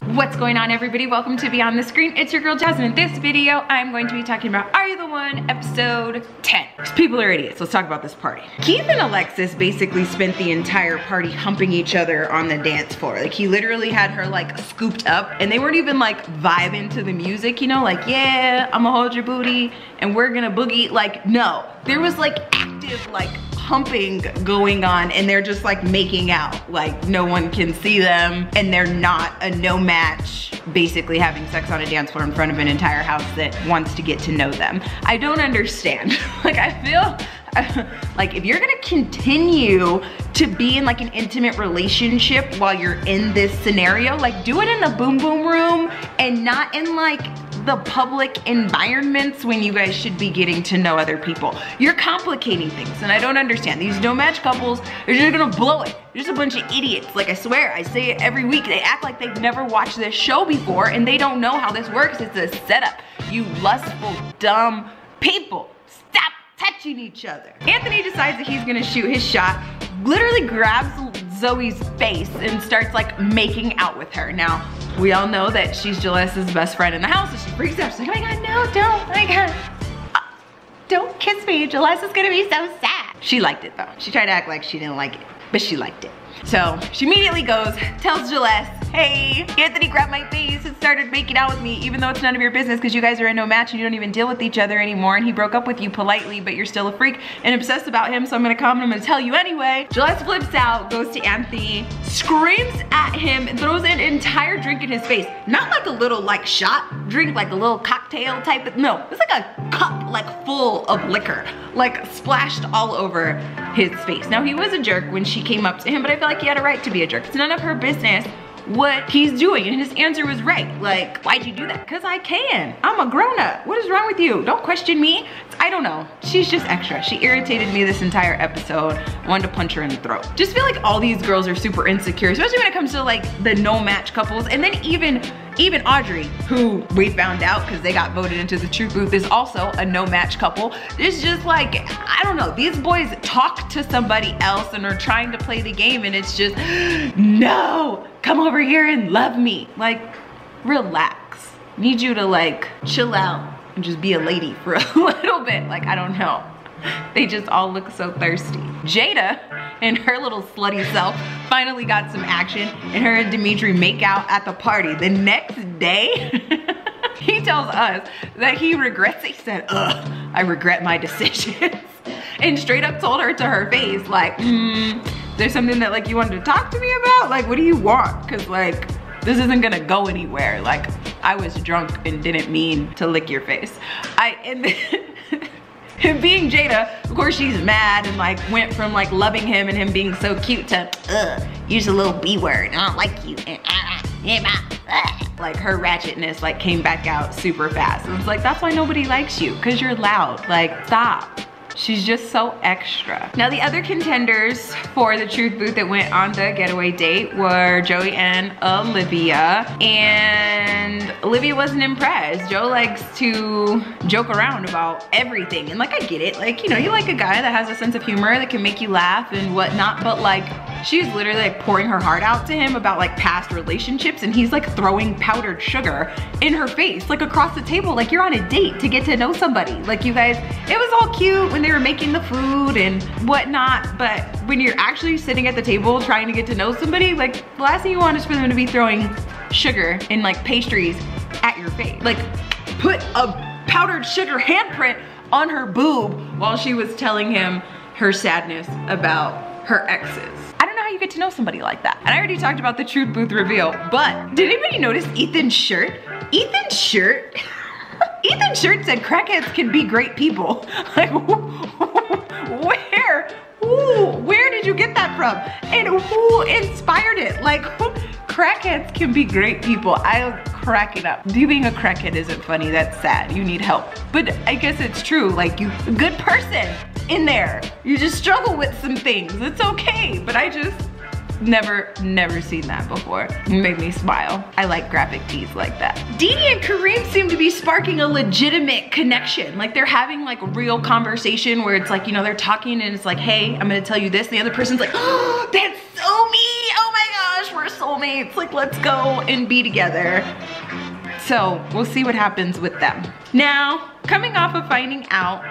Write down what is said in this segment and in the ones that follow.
What's going on, everybody? Welcome to Beyond the Screen. It's your girl Jasmine. In this video, I'm going to be talking about Are You the One, episode 10. These people are idiots. Let's talk about this party. Keith and Alexis basically spent the entire party humping each other on the dance floor. Like, he literally had her like scooped up, and they weren't even like vibing to the music, you know, like, yeah, I'ma hold your booty and we're gonna boogie. Like, no, there was like active like humping going on, and they're just like making out, like no one can see them, and they're not a no match, basically having sex on a dance floor in front of an entire house that wants to get to know them. I don't understand. Like, I feel like if you're gonna continue to be in like an intimate relationship while you're in this scenario, like do it in the boom boom room and not in like the public environments when you guys should be getting to know other people. You're complicating things, and I don't understand. These no match couples, they're just gonna blow it. They're just a bunch of idiots. Like, I swear, I say it every week. They act like they've never watched this show before and they don't know how this works. It's a setup. You lustful, dumb people. Stop touching each other. Anthony decides that he's gonna shoot his shot, literally grabs Zoe's face and starts like making out with her. Now, we all know that she's Jalessa's best friend in the house, so she freaks out. She's like, oh my God, no, don't, oh my God. Don't kiss me, Jalessa's gonna be so sad. She liked it though. She tried to act like she didn't like it, but she liked it. So she immediately goes, tells Jalessa, hey, Anthony grabbed my face and started making out with me, even though it's none of your business because you guys are in no match and you don't even deal with each other anymore, and he broke up with you politely, but you're still a freak and obsessed about him, so I'm gonna come and I'm gonna tell you anyway. Jalessa flips out, goes to Anthony, screams at him, and throws an entire drink in his face. Not like a little like shot drink, like a little cocktail type of, no, it's like a cup like full of liquor, like splashed all over his face. Now, he was a jerk when she came up to him, but I feel like he had a right to be a jerk. It's none of her business what he's doing, and his answer was right. Like, why'd you do that? Because I can. I'm a grown-up. What is wrong with you? Don't question me. I don't know. She's just extra. She irritated me this entire episode. I wanted to punch her in the throat. Just feel like all these girls are super insecure, especially when it comes to like the no match couples. And then even Audrey, who we found out because they got voted into the truth booth, is also a no match couple. It's just like, I don't know, these boys talk to somebody else and are trying to play the game, and it's just, no, come over here and love me. Like, relax. Need you to like chill out and just be a lady for a little bit. Like, I don't know. They just all look so thirsty. Jada and her little slutty self finally got some action, and her and Dimitri make out at the party. The next day, he tells us that he regrets it. He said, ugh, I regret my decisions. And straight up told her to her face, like, there's something that like you wanted to talk to me about? Like, what do you want? Cause like, this isn't gonna go anywhere. Like, I was drunk and didn't mean to lick your face. And being Jada, of course she's mad and like went from like loving him and him being so cute to, use a little B word, I don't like you. Like, her ratchetness like came back out super fast. And it's like, that's why nobody likes you, cause you're loud. Like, stop. She's just so extra. Now, the other contenders for the truth booth that went on the getaway date were Joey and Olivia. And Olivia wasn't impressed. Joe likes to joke around about everything. And like, I get it. Like, you know, you like a guy that has a sense of humor that can make you laugh and whatnot. But like, she's literally like pouring her heart out to him about like past relationships, and he's like throwing powdered sugar in her face, like across the table, like you're on a date to get to know somebody. Like, you guys, it was all cute when they were making the food and whatnot, but when you're actually sitting at the table trying to get to know somebody, like, the last thing you want is for them to be throwing sugar and like pastries at your face. Like, put a powdered sugar handprint on her boob while she was telling him her sadness about her exes. I don't know how you get to know somebody like that. And I already talked about the truth booth reveal, but did anybody notice Ethan's shirt? Ethan's shirt said crackheads can be great people. Like, where did you get that from? And who inspired it? Like, crackheads can be great people. I'm cracking up. You being a crackhead isn't funny, that's sad. You need help. But I guess it's true, like, you a good person in there. You just struggle with some things. It's okay, but I just never seen that before. It made me smile. I like graphic tees like that. Dee Dee and Kareem seem to be sparking a legitimate connection. Like, they're having like a real conversation where it's like, you know, they're talking and it's like, hey, I'm gonna tell you this. And the other person's like, oh, that's so me. Oh my gosh, we're so soulmates, like let's go and be together. So we'll see what happens with them. Now, coming off of finding out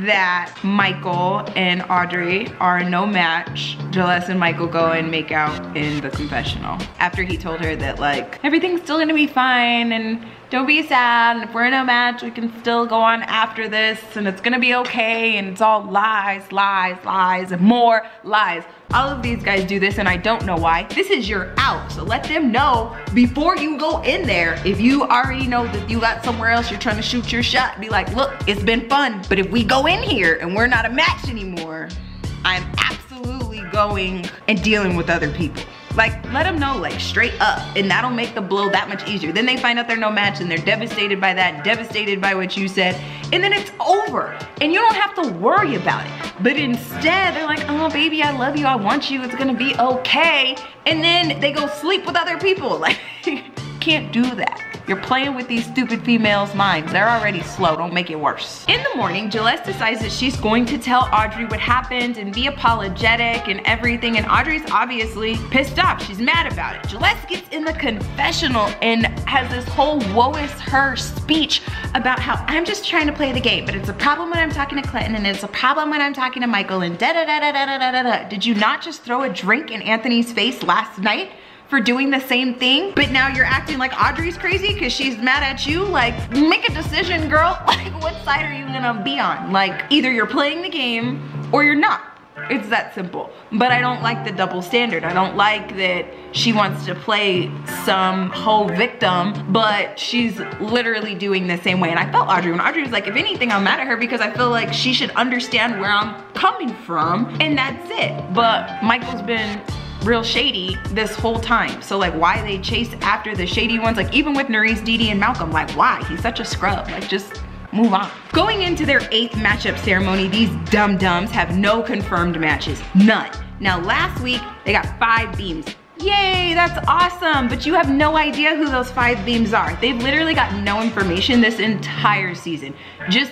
that Michael and Audrey are no match, Jaless and Michael go and make out in the confessional. After he told her that like, everything's still gonna be fine and don't be sad, and if we're no match, we can still go on after this and it's gonna be okay, and it's all lies, lies, lies, and more lies. All of these guys do this and I don't know why. This is your out, so let them know before you go in there. If you already know that you got somewhere else, you're trying to shoot your shot, be like, look, it's been fun, but if we go in here and we're not a match anymore, I'm absolutely going and dealing with other people. Like, let them know, like, straight up, and that'll make the blow that much easier. Then they find out they're no match and they're devastated by that, devastated by what you said, and then it's over, and you don't have to worry about it. But instead, they're like, oh, baby, I love you, I want you, it's gonna be okay, and then they go sleep with other people. Like, you can't do that. You're playing with these stupid females' minds. They're already slow, don't make it worse. In the morning, Jaless decides that she's going to tell Audrey what happened and be apologetic and everything, and Audrey's obviously pissed off. She's mad about it. Jaless gets in the confessional and has this whole woe is her speech about how I'm just trying to play the game, but it's a problem when I'm talking to Clinton and it's a problem when I'm talking to Michael and da da da da da da da da. Did you not just throw a drink in Anthony's face last night for doing the same thing? But now you're acting like Audrey's crazy because she's mad at you? Like, make a decision, girl. Like, what side are you gonna be on? Like, either you're playing the game or you're not. It's that simple. But I don't like the double standard. I don't like that she wants to play some whole victim, but she's literally doing the same way. And I felt Audrey when Audrey was like, if anything, I'm mad at her because I feel like she should understand where I'm coming from, and that's it. But Michael's been real shady this whole time. So like, why they chase after the shady ones? Like, even with Nerys, Didi, and Malcolm, like, why? He's such a scrub. Like, just move on. Going into their 8th matchup ceremony, these dum-dums have no confirmed matches. None. Now, last week, they got 5 beams. Yay, that's awesome, but you have no idea who those 5 beams are. They've literally got no information this entire season. Just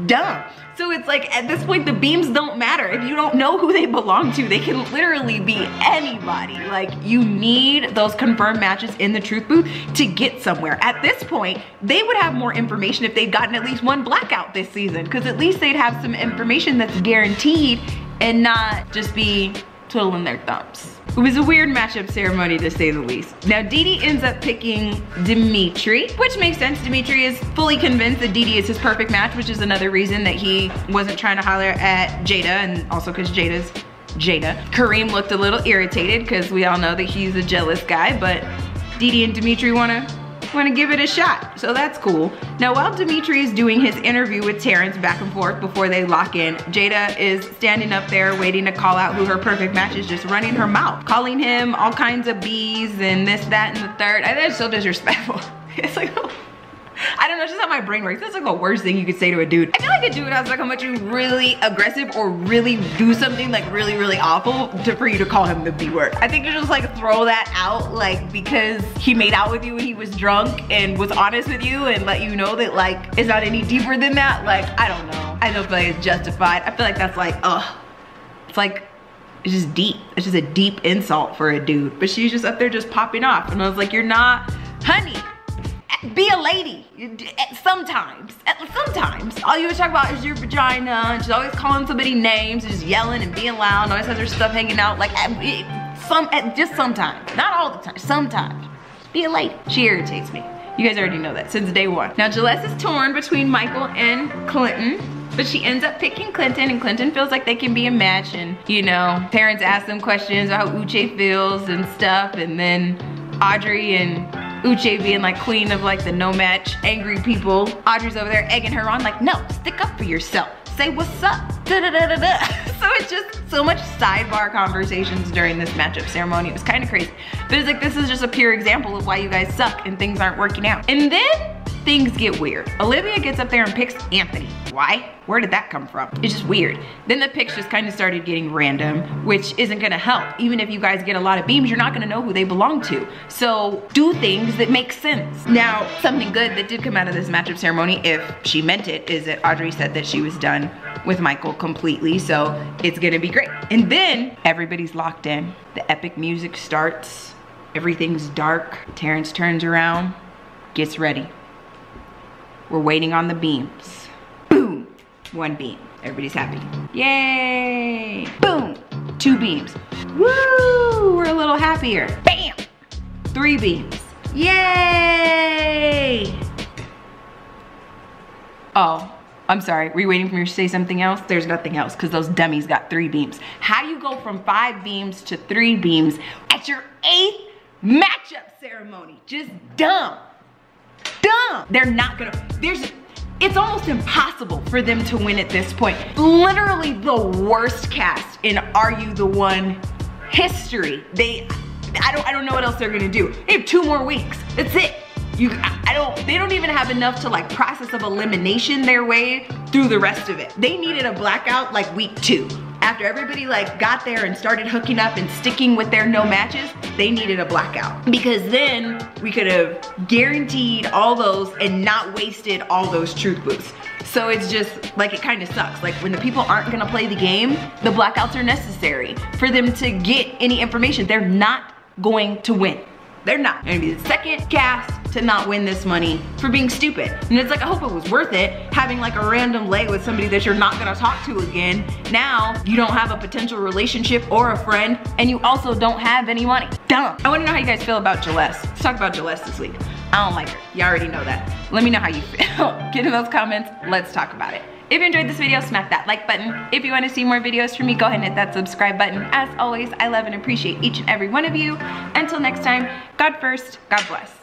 dumb. So it's like, at this point, the beams don't matter. If you don't know who they belong to, they can literally be anybody. Like, you need those confirmed matches in the truth booth to get somewhere. At this point, they would have more information if they'd gotten at least 1 blackout this season, because at least they'd have some information that's guaranteed and not just be twiddling their thumbs. It was a weird matchup ceremony, to say the least. Now, Didi ends up picking Dimitri, which makes sense. Dimitri is fully convinced that Didi is his perfect match, which is another reason that he wasn't trying to holler at Jada, and also because Jada's Jada. Kareem looked a little irritated because we all know that he's a jealous guy, but Didi and Dimitri wanna give it a shot, so that's cool. Now, while Dimitri is doing his interview with Terrence back and forth before they lock in, Jada is standing up there waiting to call out who her perfect match is, just running her mouth, calling him all kinds of B's and this, that, and the third. I think it's so disrespectful. It's like, I don't know, it's just how my brain works. That's like the worst thing you could say to a dude. I feel like a dude has like how much you really aggressive or really do something like really, really awful for you to call him the B word. I think you just like throw that out, like, because he made out with you when he was drunk and was honest with you and let you know that like it's not any deeper than that. Like, I don't know. I don't feel like it's justified. I feel like that's like, ugh. It's like, it's just deep. It's just a deep insult for a dude. But she's just up there just popping off. And I was like, you're not, honey. Be a lady, sometimes. All you ever talk about is your vagina, and she's always calling somebody names, and just yelling and being loud, and always has her stuff hanging out, like, just sometimes. Not all the time, sometimes. Be a lady. She irritates me. You guys already know that since day 1. Now, Jaless is torn between Michael and Clinton, but she ends up picking Clinton, and Clinton feels like they can be a match, and, you know, parents ask them questions about how Uche feels and stuff, and then Audrey and Uche being like queen of like the no match angry people. Audrey's over there egging her on like, no, stick up for yourself. Say what's up, da da da da da. So it's just so much sidebar conversations during this matchup ceremony. It was kind of crazy. But it's like, this is just a pure example of why you guys suck and things aren't working out. And then things get weird. Olivia gets up there and picks Anthony. Why? Where did that come from? It's just weird. Then the picks just kind of started getting random, which isn't gonna help. Even if you guys get a lot of beams, you're not gonna know who they belong to. So do things that make sense. Now, something good that did come out of this matchup ceremony, if she meant it, is that Audrey said that she was done with Michael completely, so it's gonna be great. And then everybody's locked in. The epic music starts. Everything's dark. Terrence turns around, gets ready. We're waiting on the beams. Boom, 1 beam. Everybody's happy. Yay! Boom, 2 beams. Woo, we're a little happier. Bam, 3 beams. Yay! Oh, I'm sorry, were you waiting for me to say something else? There's nothing else, because those dummies got 3 beams. How do you go from 5 beams to 3 beams at your 8th matchup ceremony? Just dumb. Dumb. They're not gonna, it's almost impossible for them to win at this point. Literally the worst cast in Are You the One history. I don't know what else they're gonna do. They have 2 more weeks, that's it. They don't even have enough to like process of elimination their way through the rest of it. They needed a blackout like week 2. After everybody like got there and started hooking up and sticking with their no matches, they needed a blackout. Because then we could have guaranteed all those and not wasted all those truth booths. So it's just like, it kind of sucks. Like when the people aren't gonna play the game, the blackouts are necessary for them to get any information. They're not going to win. They're not. They're gonna be the second cast to not win this money for being stupid. And it's like, I hope it was worth it, having like a random lay with somebody that you're not gonna talk to again. Now, you don't have a potential relationship or a friend, and you also don't have any money. Dumb. I wanna know how you guys feel about Celeste. Let's talk about Celeste this week. I don't like her. You already know that. Let me know how you feel. Get in those comments, let's talk about it. If you enjoyed this video, smack that like button. If you want to see more videos from me, go ahead and hit that subscribe button. As always, I love and appreciate each and every one of you. Until next time, God first, God bless.